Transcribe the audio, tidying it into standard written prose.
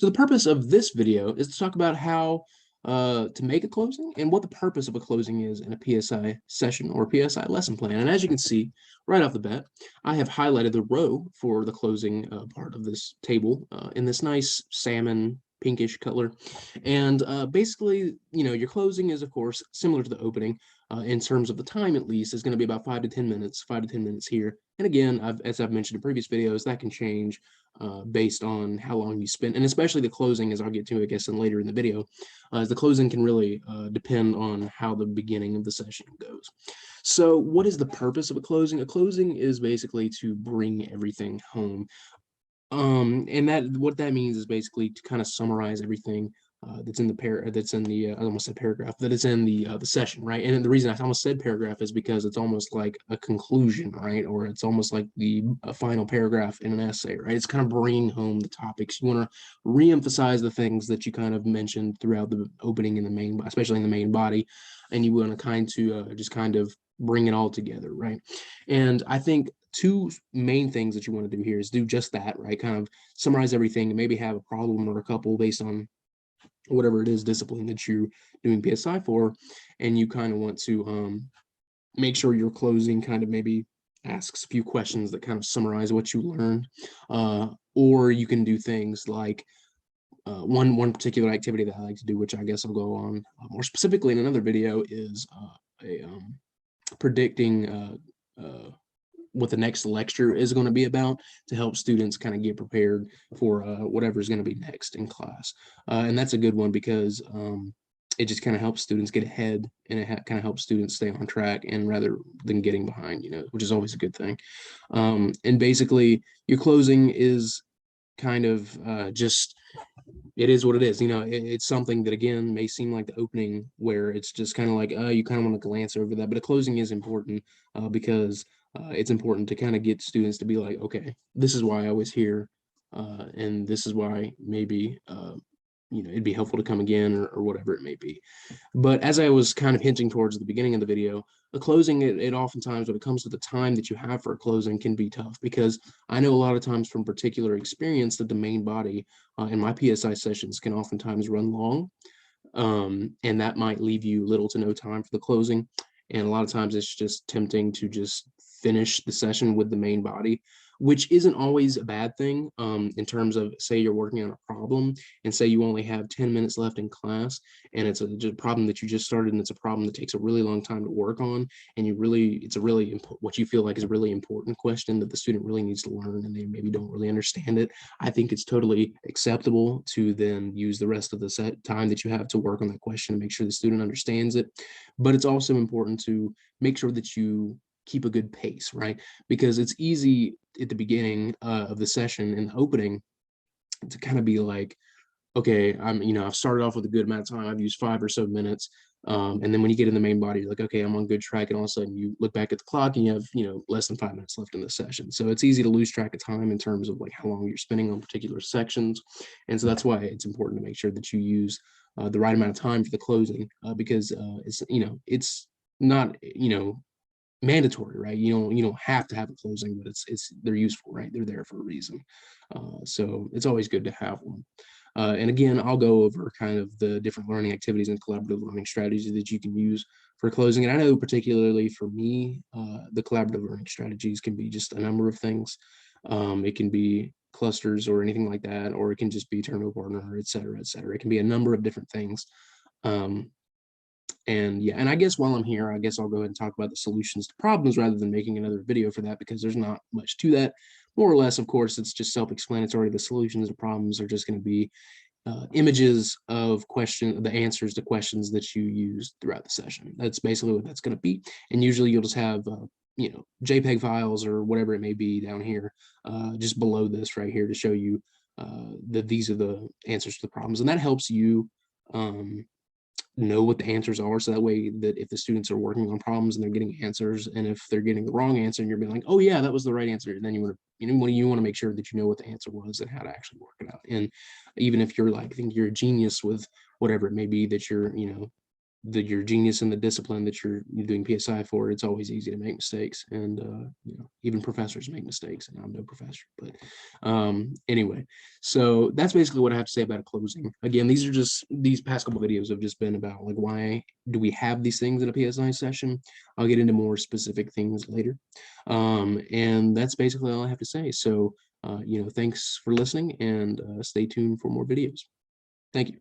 So the purpose of this video is to talk about how to make a closing and what the purpose of a closing is in a PSI session or PSI lesson plan. And as you can see right off the bat, I have highlighted the row for the closing part of this table in this nice salmon pinkish color. And basically, your closing is, of course, similar to the opening in terms of the time, at least, is going to be about 5 to 10 minutes, 5 to 10 minutes here. And again, as I've mentioned in previous videos, that can change based on how long you spend, and especially the closing, as I'll get to, I guess, later in the video, as the closing can really depend on how the beginning of the session goes. So what is the purpose of a closing? A closing is basically to bring everything home. And what that means is basically to kind of summarize everything that's in the I almost said paragraph, that is in the session, right? And the reason I almost said paragraph is because it's almost like a conclusion, right? Or it's almost like the final paragraph in an essay, right? It's kind of bringing home the topics. You want to reemphasize the things that you kind of mentioned throughout the opening in the main, especially in the main body, and you want to just kind of bring it all together, right? And I think two main things that you want to do here is do just that, right? Kind of summarize everything and maybe have a problem or a couple based on whatever it is discipline that you're doing PSI for, and you kind of want to make sure your closing kind of maybe asks a few questions that kind of summarize what you learned, or you can do things like one particular activity that I like to do, which I guess I'll go on more specifically in another video, is predicting what the next lecture is going to be about to help students kind of get prepared for whatever is going to be next in class. And that's a good one because it just kind of helps students get ahead, and it kind of helps students stay on track and rather than getting behind, which is always a good thing. And basically your closing is kind of just, it is what it is. It's something that, again, may seem like the opening where it's just kind of like, you kind of want to glance over that, but a closing is important because it's important to kind of get students to be like, okay, this is why I was here, and this is why maybe it'd be helpful to come again, or whatever it may be. But as I was kind of hinting towards at the beginning of the video, a closing, it oftentimes, when it comes to the time that you have for a closing, can be tough, because I know a lot of times from particular experience that the main body in my PSI sessions can oftentimes run long, and that might leave you little to no time for the closing. And a lot of times it's just tempting to just finish the session with the main body, which isn't always a bad thing in terms of, say you're working on a problem and say you only have 10 minutes left in class, and it's a problem that you just started, and it's a problem that takes a really long time to work on, and it's a really what you feel like is a really important question that the student really needs to learn, and they maybe don't really understand it. I think it's totally acceptable to then use the rest of the set time that you have to work on that question and make sure the student understands it. But it's also important to make sure that you keep a good pace, right? Because it's easy at the beginning of the session in the opening to kind of be like, okay, I've started off with a good amount of time. I've used 5 or so minutes. And then when you get in the main body, you're like, okay, I'm on good track. And all of a sudden you look back at the clock and you have, less than 5 minutes left in the session. So it's easy to lose track of time in terms of like how long you're spending on particular sections. And so that's why it's important to make sure that you use the right amount of time for the closing, because it's not, mandatory, right? You don't have to have a closing, but they're useful, right? They're there for a reason. So it's always good to have one. And again, I'll go over kind of the different learning activities and collaborative learning strategies that you can use for closing. And I know particularly for me, the collaborative learning strategies can be just a number of things. It can be clusters or anything like that, or it can just be turn over partner, et cetera, et cetera. It can be a number of different things. And yeah, and I guess while I'm here, I guess I'll go ahead and talk about the solutions to problems rather than making another video for that, because there's not much to that. More or less, of course, it's just self-explanatory. The solutions to problems are just going to be images of the answers to questions that you use throughout the session. That's basically what that's going to be. And usually you'll just have, JPEG files or whatever it may be down here, just below this right here, to show you that these are the answers to the problems. And that helps you know what the answers are, so that way that if the students are working on problems and they're getting answers, and if they're getting the wrong answer and you're being like, oh yeah, that was the right answer, then you want to make sure that you know what the answer was and how to actually work it out. And even if you're like, think you're a genius with whatever it may be that you're you're genius in the discipline that you're doing PSI for, it's always easy to make mistakes, and even professors make mistakes, and I'm no professor, but anyway, so that's basically what I have to say about a closing. Again, these past couple videos have just been about like, why do we have these things in a PSI session? I'll get into more specific things later, and that's basically all I have to say. So thanks for listening, and stay tuned for more videos. Thank you.